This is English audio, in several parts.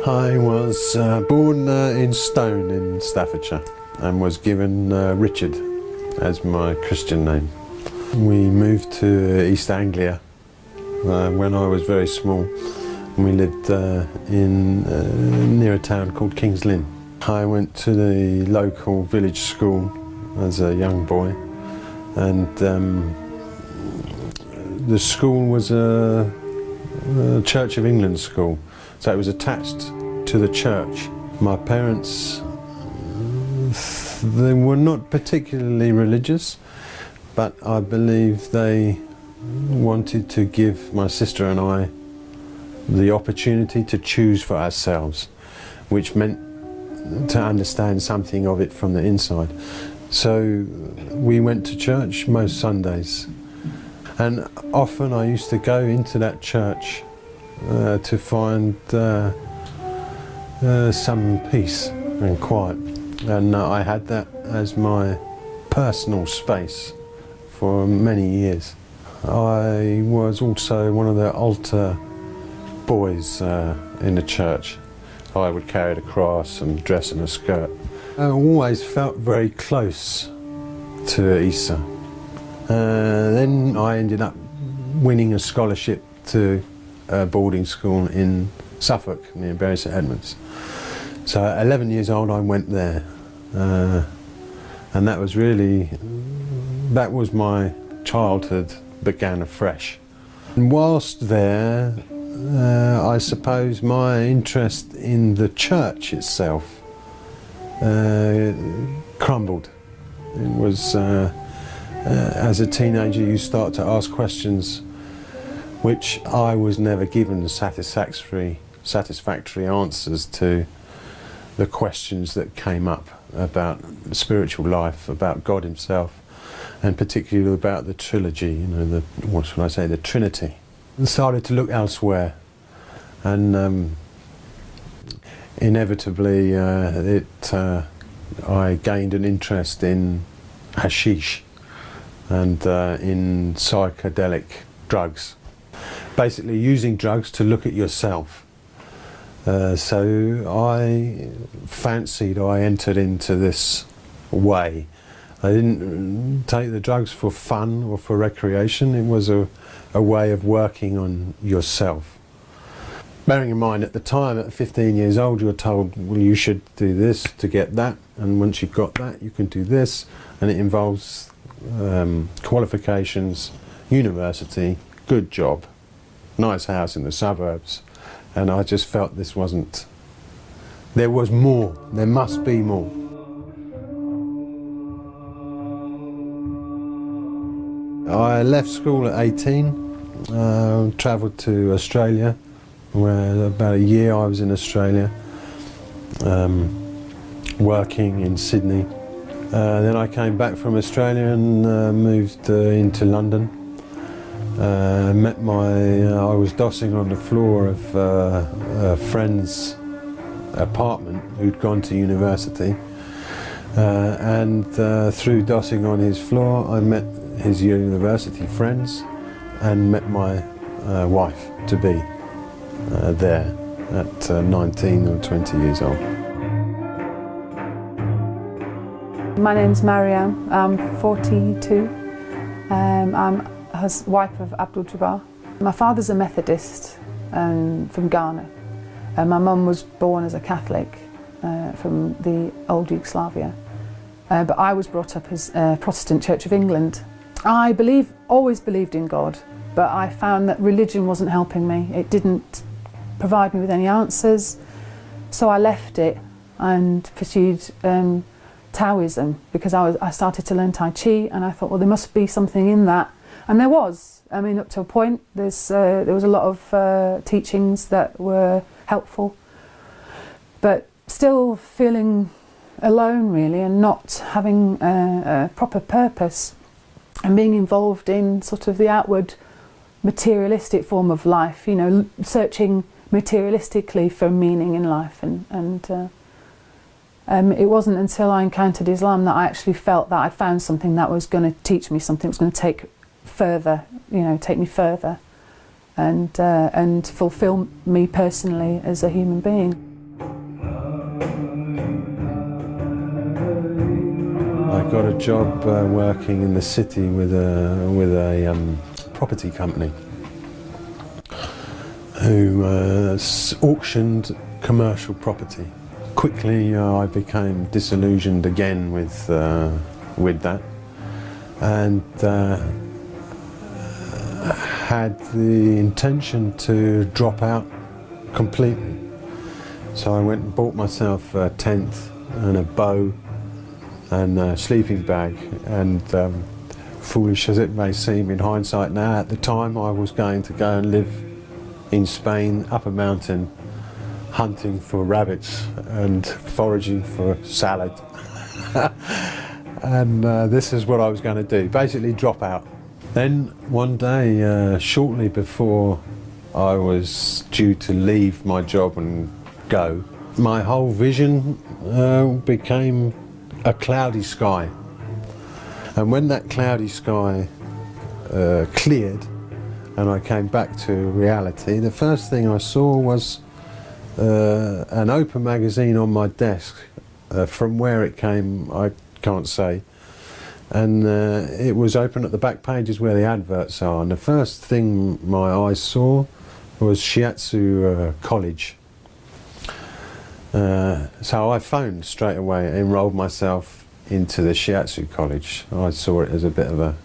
I was born in Stone in Staffordshire and was given Richard as my Christian name. We moved to East Anglia when I was very small. We lived near a town called Kings Lynn. I went to the local village school as a young boy, and the school was a Church of England school, so it was attached to the church. My parents, they were not particularly religious, but I believe they wanted to give my sister and I the opportunity to choose for ourselves, which meant to understand something of it from the inside. So we went to church most Sundays, and often I used to go into that church to find some peace and quiet, and I had that as my personal space for many years. I was also one of the altar boys in the church. I would carry the cross and dress in a skirt. I always felt very close to Isa. Then I ended up winning a scholarship to a boarding school in Suffolk near Bury St Edmunds. So at 11 years old I went there, and that was my childhood began afresh. And whilst there, I suppose my interest in the church itself crumbled. It was, as a teenager you start to ask questions which I was never given satisfactory answers to, the questions that came up about spiritual life, about God himself, and particularly about the trilogy, you know, what should I say, the Trinity. I started to look elsewhere, and inevitably I gained an interest in hashish and in psychedelic drugs. Basically using drugs to look at yourself. So I entered into this way. I didn't take the drugs for fun or for recreation. It was a way of working on yourself. Bearing in mind at the time, at 15 years old, you're told, well, you should do this to get that, and once you've got that, you can do this, and it involves qualifications, university, good job, nice house in the suburbs, and I just felt this wasn't, there was more, there must be more. I left school at 18, travelled to Australia, where about a year I was in Australia, working in Sydney. Then I came back from Australia and moved into London. I was dossing on the floor of a friend's apartment who'd gone to university, and through dossing on his floor I met his university friends and met my wife to be there at 19 or 20 years old. My name's Marianne, I'm 42. I'm the wife of ABDUL JABBAR. My father's a Methodist from Ghana. My mum was born as a Catholic from the old Yugoslavia. But I was brought up as a Protestant Church of England. I always believed in God, but I found that religion wasn't helping me. It didn't provide me with any answers, so I left it and pursued Taoism, because I started to learn Tai Chi, and I thought, well, there must be something in that, and there was. I mean, up to a point, there was a lot of teachings that were helpful, but still feeling alone really, and not having a proper purpose, and being involved in sort of the outward materialistic form of life, you know, searching materialistically for meaning in life, and it wasn't until I encountered Islam that I actually felt that I'd found something that was going to teach me something, that was going to take me further, and fulfill me personally as a human being. I got a job working in the city with a property company who auctioned commercial property. Quickly, I became disillusioned again with that, and had the intention to drop out completely. So I went and bought myself a tent and a bow and a sleeping bag, and foolish as it may seem in hindsight now, at the time I was going to go and live in Spain, up a mountain, hunting for rabbits and foraging for salad. And this is what I was going to do, basically drop out. Then one day, shortly before I was due to leave my job and go, my whole vision became a cloudy sky. And when that cloudy sky cleared and I came back to reality, the first thing I saw was an open magazine on my desk. From where it came, I can't say. And it was open at the back pages where the adverts are. And the first thing my eyes saw was Shiatsu College. So I phoned straight away, enrolled myself into the Shiatsu College. I saw it as a bit of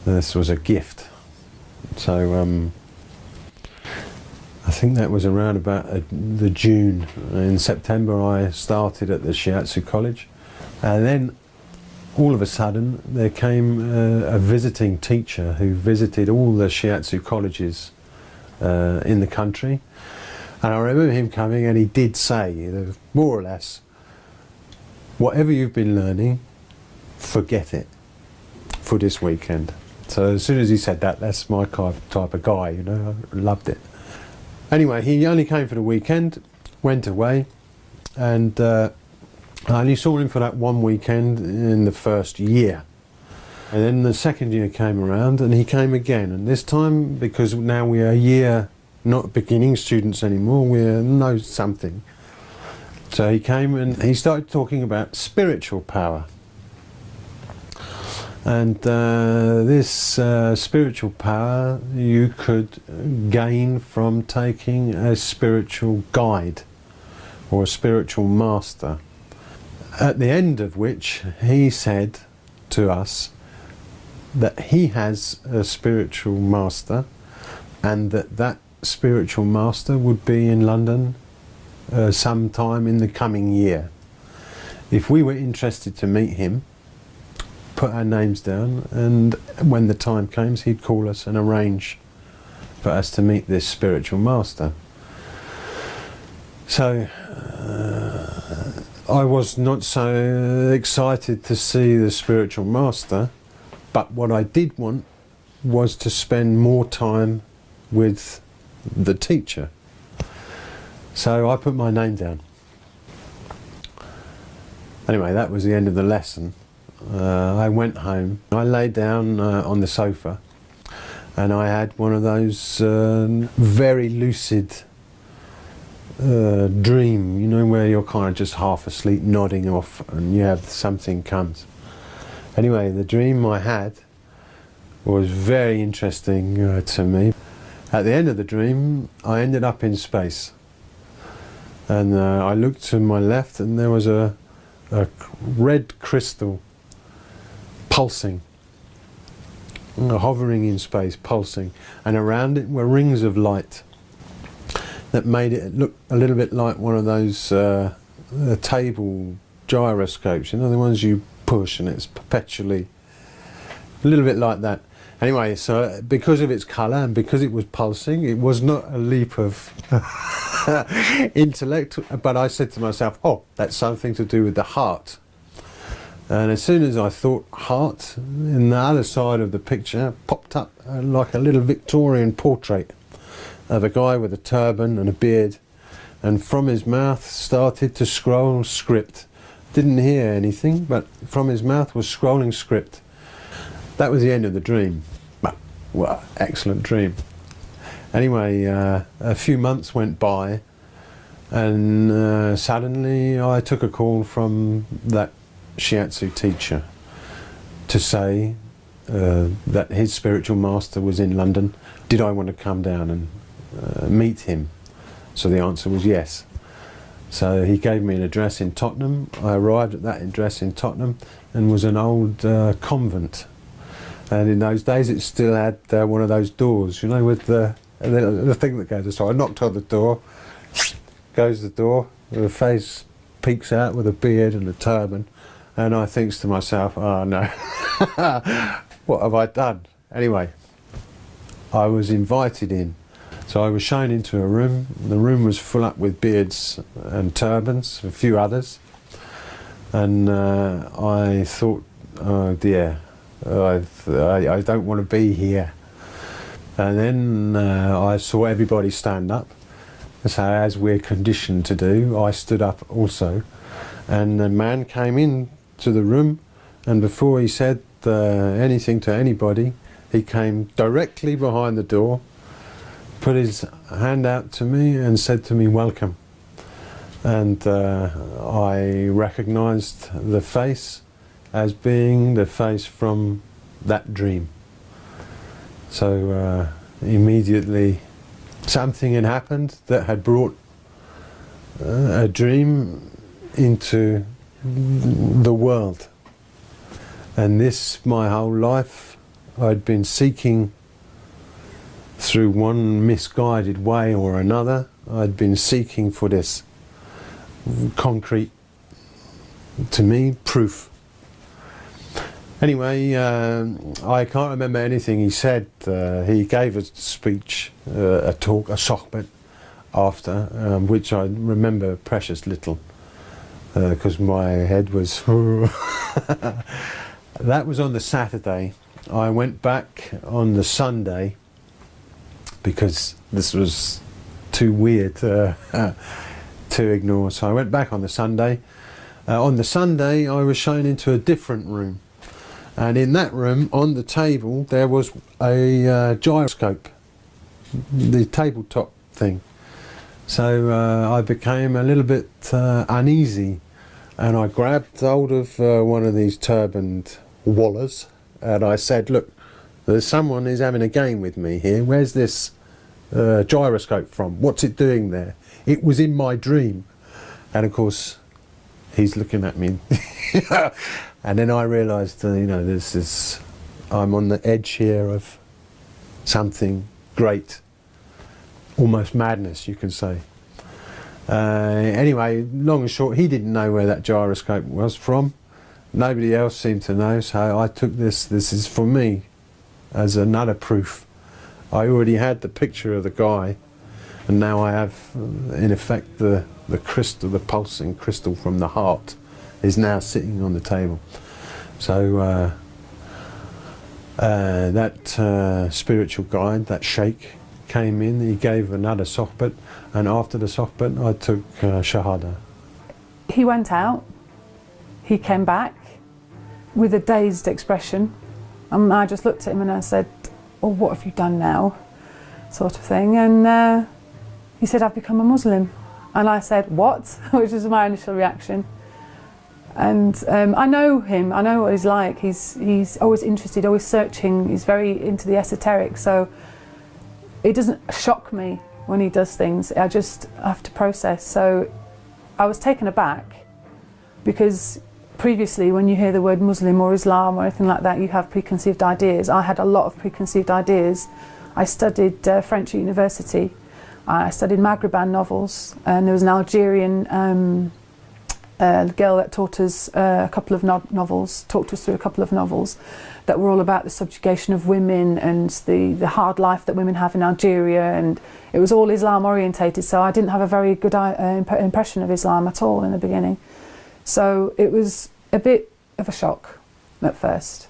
this was a gift. So I think that was around about the June. In September I started at the Shiatsu College, and then all of a sudden there came a visiting teacher who visited all the Shiatsu colleges in the country. And I remember him coming, and he did say, more or less, whatever you've been learning, forget it for this weekend. So as soon as he said that, that's my type of guy, you know, I loved it. Anyway, he only came for the weekend, went away, and I only saw him for that one weekend in the first year. And then the second year came around, and he came again. And this time, because now we are a year, not beginning students anymore, we know something. So he came and he started talking about spiritual power. And this spiritual power you could gain from taking a spiritual guide or a spiritual master. At the end of which he said to us that he has a spiritual master, and that spiritual master would be in London sometime in the coming year. If we were interested to meet him, put our names down, and when the time came, he'd call us and arrange for us to meet this spiritual master. So I was not so excited to see the spiritual master, but what I did want was to spend more time with the teacher. So I put my name down. Anyway, that was the end of the lesson. I went home, I lay down on the sofa, and I had one of those very lucid dream, you know, where you're kind of just half asleep, nodding off, and you have something comes. Anyway, the dream I had was very interesting to me. At the end of the dream, I ended up in space, and I looked to my left, and there was a red crystal pulsing, hovering in space, pulsing, and around it were rings of light that made it look a little bit like one of those table gyroscopes, you know, the ones you push and it's perpetually, a little bit like that. Anyway, so because of its colour and because it was pulsing, it was not a leap of intellect, but I said to myself, oh, that's something to do with the heart. And as soon as I thought heart, in the other side of the picture popped up like a little Victorian portrait of a guy with a turban and a beard, and from his mouth started to scroll script. Didn't hear anything, but from his mouth was scrolling script. That was the end of the dream. Well, excellent dream. Anyway, a few months went by, And suddenly I took a call from that shiatsu teacher to say that his spiritual master was in London. Did I want to come down and meet him? So the answer was yes. So he gave me an address in Tottenham. I arrived at that address in Tottenham, and was an old convent. And in those days it still had one of those doors, you know, with the thing that goes aside. I knocked on the door, goes the door, the face peeks out with a beard and a turban, and I thinks to myself, oh no, what have I done? Anyway, I was invited in. So I was shown into a room. The room was full up with beards and turbans, a few others. And I thought, oh dear, I don't want to be here. And then I saw everybody stand up. So as we're conditioned to do, I stood up also. And a man came in to the room, and before he said anything to anybody, he came directly behind the door, put his hand out to me and said to me, welcome. And I recognised the face as being the face from that dream. So immediately something had happened that had brought a dream into the world. And this, my whole life, I'd been seeking through one misguided way or another. I'd been seeking for this concrete, to me, proof. Anyway, I can't remember anything he said. He gave a speech, a talk, a sohbet after, which I remember precious little, because my head was... That was on the Saturday. I went back on the Sunday, because this was too weird to ignore. So I went back on the Sunday. On the Sunday I was shown into a different room, and in that room on the table there was a gyroscope, the tabletop thing. So I became a little bit uneasy, and I grabbed hold of one of these turbaned wallahs and I said, look, there's someone who's having a game with me here. Where's this gyroscope from? What's it doing there? It was in my dream. And of course, he's looking at me. And then I realised, you know, I'm on the edge here of something great. Almost madness, you can say. Anyway, long and short, he didn't know where that gyroscope was from. Nobody else seemed to know, so I took this is for me, as another proof. I already had the picture of the guy, and now I have, in effect, the crystal, the pulsing crystal from the heart is now sitting on the table. So that spiritual guide, that sheikh, came in, he gave another sohbet, and after the sohbet I took shahada. He went out, he came back with a dazed expression, and I just looked at him and I said, oh, what have you done now, sort of thing. And he said, I've become a Muslim. And I said, what? Which was my initial reaction. And I know him, I know what he's like. He's always interested, always searching, he's very into the esoteric, so it doesn't shock me when he does things. I just have to process. So I was taken aback, because previously when you hear the word Muslim or Islam or anything like that, you have preconceived ideas. I had a lot of preconceived ideas. I studied French at university. I studied Maghreban novels, and there was an Algerian girl that taught us a couple of novels, talked us through a couple of novels that were all about the subjugation of women and the hard life that women have in Algeria, and it was all Islam orientated, so I didn't have a very good impression of Islam at all in the beginning. So it was a bit of a shock at first.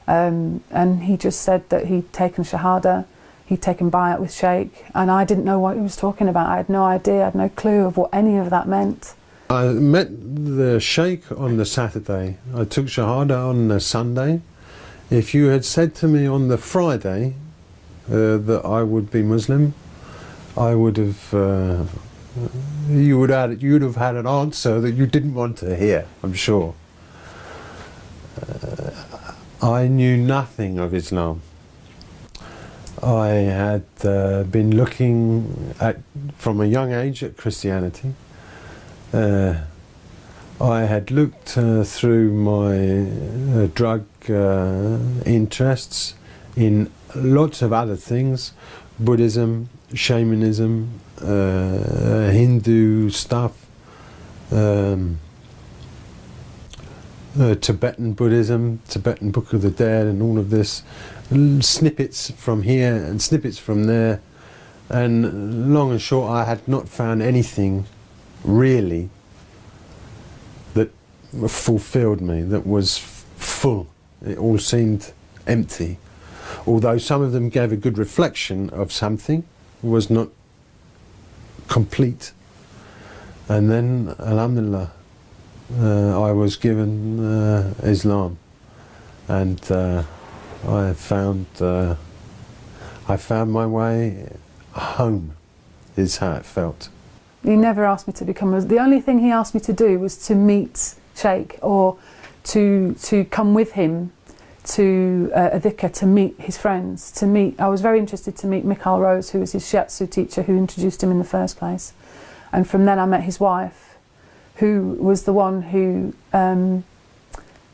And he just said that he'd taken Shahada, he'd taken Bayat with Sheikh, and I didn't know what he was talking about. I had no idea, I had no clue of what any of that meant. I met the Sheikh on the Saturday. I took Shahada on the Sunday. If you had said to me on the Friday that I would be Muslim, I would have you would have had an answer that you didn't want to hear, I'm sure. I knew nothing of Islam. I had been looking at, from a young age, at Christianity. I had looked through my drug interests in lots of other things: Buddhism, shamanism, Hindu stuff, Tibetan Buddhism, Tibetan Book of the Dead, and all of this, snippets from here and snippets from there, and long and short, I had not found anything really that fulfilled me, that was full. It all seemed empty, although some of them gave a good reflection of something, was not complete. And then, alhamdulillah, I was given Islam, and I found my way home, is how it felt. He never asked me to become Muslim. The only thing he asked me to do was to meet Sheikh, or to come with him to a dhikr, to meet his friends, I was very interested to meet Mikhail Rose, who was his shiatsu teacher, who introduced him in the first place. And from then I met his wife, who was the one who,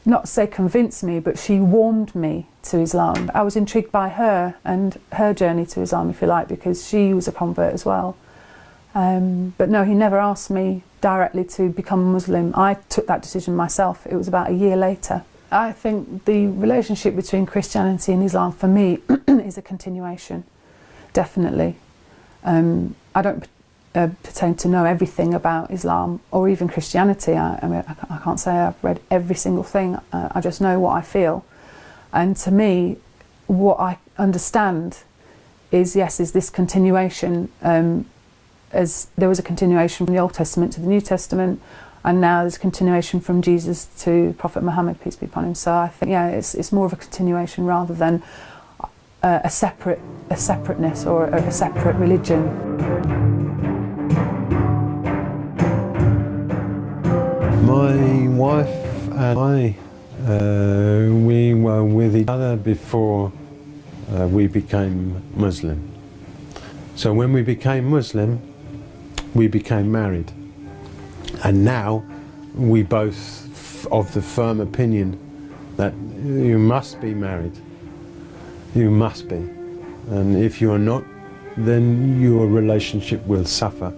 not say convinced me, but she warmed me to Islam. I was intrigued by her and her journey to Islam, if you like, because she was a convert as well. But no, he never asked me directly to become a Muslim. I took that decision myself. It was about a year later. I think the relationship between Christianity and Islam, for me, is a continuation, definitely. I don't pertain to know everything about Islam or even Christianity. I mean, I can't say I've read every single thing. I just know what I feel. And to me, what I understand is, yes, is this continuation, as there was a continuation from the Old Testament to the New Testament, and now there's a continuation from Jesus to Prophet Muhammad, peace be upon him. So I think, yeah, it's more of a continuation rather than a separateness or a separate religion. My wife and I, we were with each other before we became Muslim. So when we became Muslim, we became married. And now we both of the firm opinion that you must be married. You must be. And if you're not, then your relationship will suffer.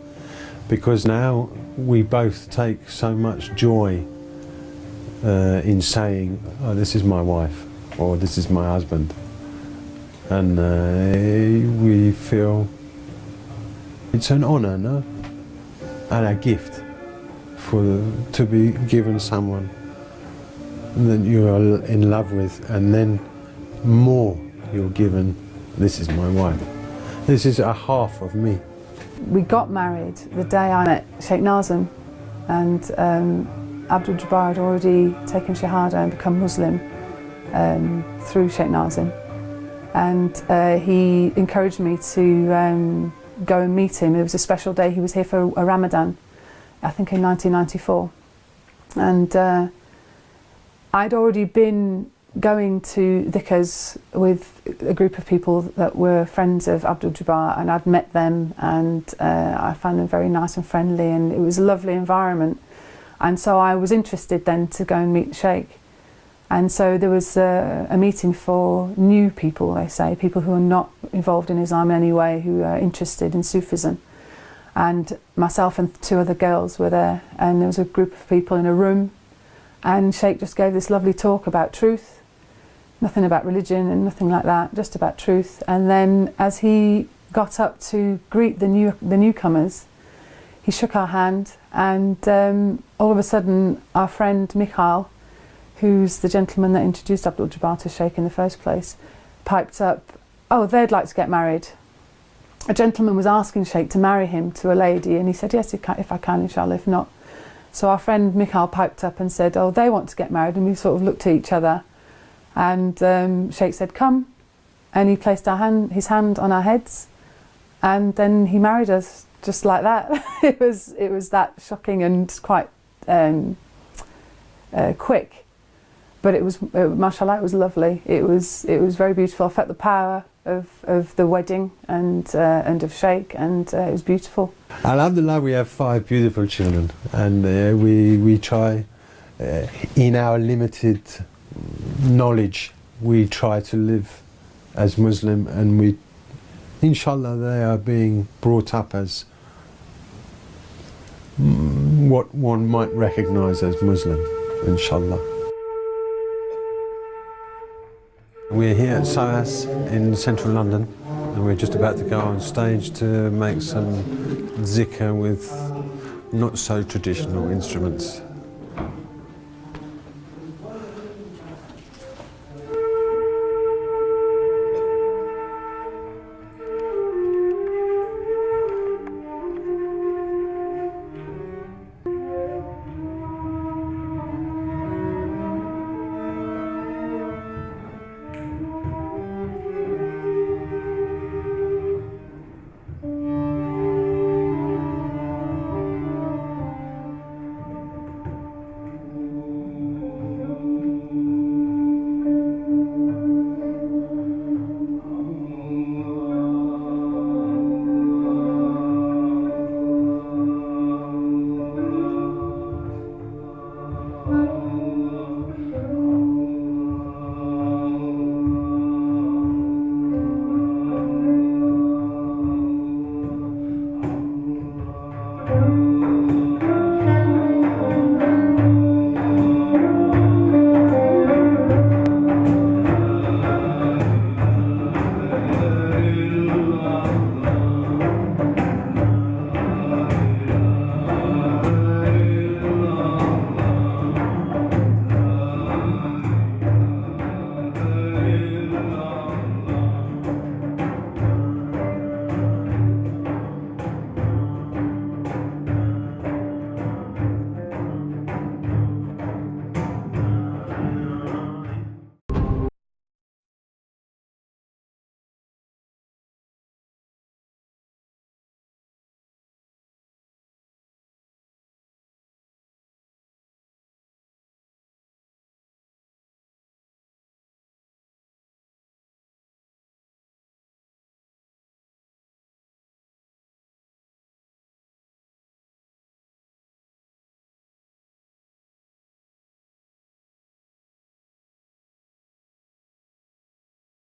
Because now we both take so much joy in saying, oh, this is my wife, or this is my husband. And we feel it's an honor, no? And a gift to be given someone that you are in love with, and then more you're given, this is my wife. This is a half of me. We got married the day I met Sheikh Nazim, and ABDUL JABBAR had already taken Shahada and become Muslim through Sheikh Nazim. And he encouraged me to go and meet him. It was a special day. He was here for a Ramadan, I think in 1994. And I'd already been going to dhikrs with a group of people that were friends of ABDUL JABBAR, and I'd met them, and I found them very nice and friendly, and it was a lovely environment. And so I was interested then to go and meet the Sheikh. And so there was a meeting for new people, they say, people who are not involved in Islam in any way, who are interested in Sufism. And myself and two other girls were there, and there was a group of people in a room, and Sheikh just gave this lovely talk about truth. Nothing about religion and nothing like that, just about truth. And then as he got up to greet the newcomers, he shook our hand, and all of a sudden our friend Mikhail, who's the gentleman that introduced ABDUL JABBAR to Sheikh in the first place, piped up, oh, they'd like to get married. A gentleman was asking Sheikh to marry him to a lady, and he said, yes, if I can, inshallah, if not. So our friend Mikhail piped up and said, oh, they want to get married, and we sort of looked at each other. And Sheikh said, come, and he placed his hand on our heads, and then he married us just like that. It was that shocking and quite quick, but mashallah, it was lovely. It was very beautiful. I felt the power of the wedding and of Sheikh, and it was beautiful. Alhamdulillah, we have 5 beautiful children, and we try, in our limited knowledge, we try to live as Muslim, and we, inshallah, they are being brought up as what one might recognise as Muslim, inshallah. We're here at SOAS in central London, and we're just about to go on stage to make some zikr with not so traditional instruments.